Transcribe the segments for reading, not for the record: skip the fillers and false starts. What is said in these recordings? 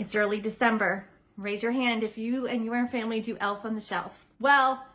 It's early December. Raise your hand if you and your family do Elf on the Shelf. Well,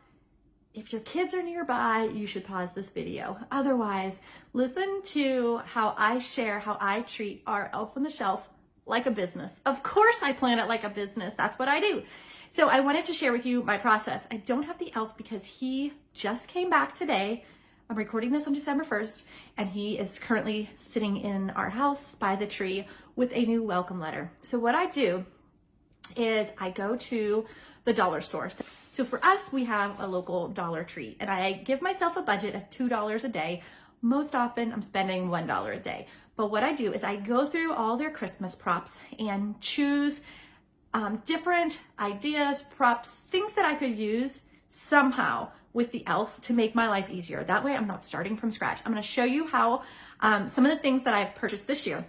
if your kids are nearby, you should pause this video. Otherwise, listen to how I share how I treat our Elf on the Shelf like a business. Of course I plan it like a business. That's what I do. So I wanted to share with you my process. I don't have the elf because he just came back today. I'm recording this on December 1st, and he is currently sitting in our house by the tree with a new welcome letter. So what I do is I go to the dollar store. So for us, we have a local Dollar Tree, and I give myself a budget of $2 a day. Most often I'm spending $1 a day. But what I do is I go through all their Christmas props and choose different ideas, props, things that I could use somehow with the elf to make my life easier. That way I'm not starting from scratch. I'm gonna show you how some of the things that I've purchased this year.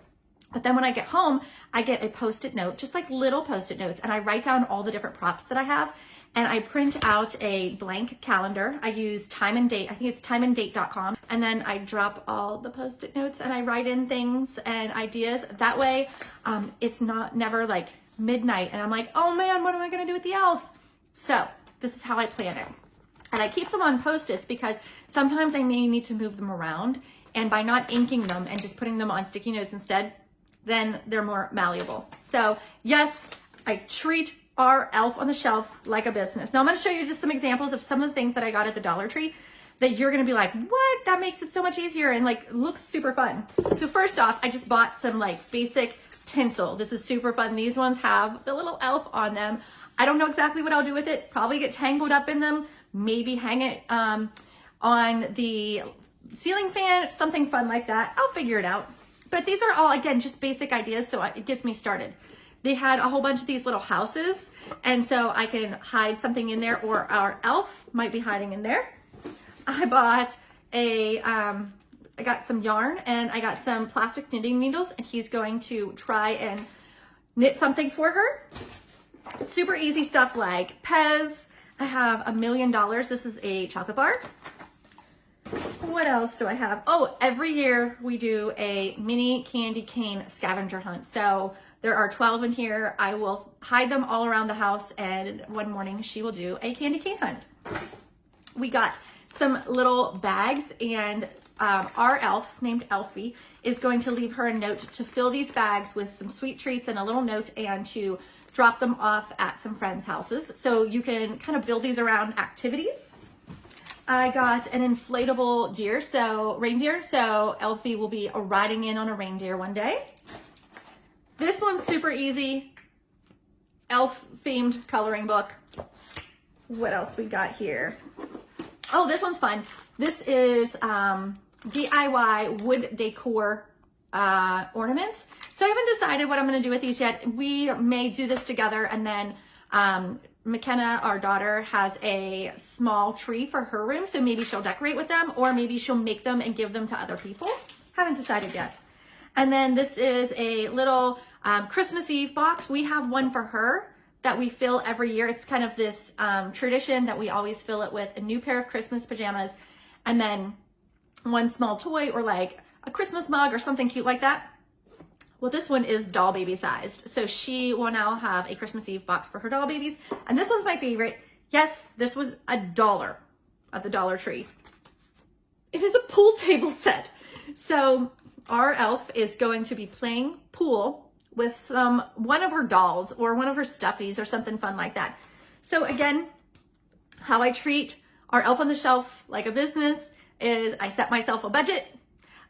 But then when I get home, I get a Post-it note, just like little Post-it notes, and I write down all the different props that I have, and I print out a blank calendar. I use time and date, I think it's timeanddate.com, and then I drop all the Post-it notes and I write in things and ideas. That way, it's never like midnight and I'm like, oh man, what am I gonna do with the elf? So this is how I plan it. And I keep them on Post-its because sometimes I may need to move them around, and by not inking them and just putting them on sticky notes instead, then they're more malleable. So yes, I treat our Elf on the Shelf like a business. Now I'm gonna show you just some examples of some of the things that I got at the Dollar Tree that you're gonna be like, what? That makes it so much easier and like looks super fun. So first off, I just bought some like basic tinsel. This is super fun. These ones have the little elf on them. I don't know exactly what I'll do with it. Probably get tangled up in them. Maybe hang it on the ceiling fan, something fun like that. I'll figure it out. But these are all, again, just basic ideas, so it gets me started. They had a whole bunch of these little houses, and so I can hide something in there, or our elf might be hiding in there. I bought I got some yarn, and I got some plastic knitting needles, and he's going to try and knit something for her. Super easy stuff like Pez. I have $1 million. This is a chocolate bar. What else do I have? Oh, every year we do a mini candy cane scavenger hunt. So there are 12 in here. I will hide them all around the house, and one morning she will do a candy cane hunt. We got some little bags, and our elf named Elfie is going to leave her a note to fill these bags with some sweet treats and a little note, and to drop them off at some friends' houses. So you can kind of build these around activities. I got an inflatable reindeer, so Elfie will be riding in on a reindeer one day. This one's super easy, elf-themed coloring book. What else we got here? Oh, this one's fun. This is DIY wood decor ornaments. So I haven't decided what I'm going to do with these yet. We may do this together, and then McKenna, our daughter, has a small tree for her room, so maybe she'll decorate with them, or maybe she'll make them and give them to other people. Haven't decided yet. And then this is a little Christmas Eve box. We have one for her that we fill every year. It's kind of this tradition that we always fill it with a new pair of Christmas pajamas, and then one small toy, or like a Christmas mug or something cute like that. Well, this one is doll baby sized. So she will now have a Christmas Eve box for her doll babies. And this one's my favorite. Yes, this was $1 at the Dollar Tree. It is a pool table set. So our elf is going to be playing pool with one of her dolls or one of her stuffies or something fun like that. So again, how I treat our Elf on the Shelf like a business is I set myself a budget.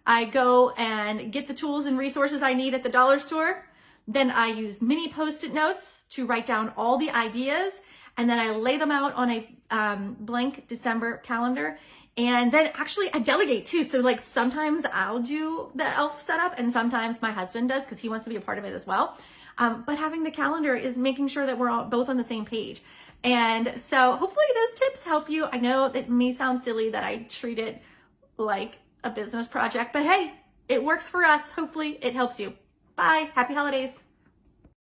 I go and get the tools and resources I need at the dollar store. Then I use mini Post-it notes to write down all the ideas. And then I lay them out on a blank December calendar. And then actually I delegate too. So like sometimes I'll do the elf setup, and sometimes my husband does because he wants to be a part of it as well. But having the calendar is making sure that we're all both on the same page. And so hopefully those tips help you. I know it may sound silly that I treat it like a business project, but hey, it works for us. Hopefully it helps you. Bye. Happy holidays.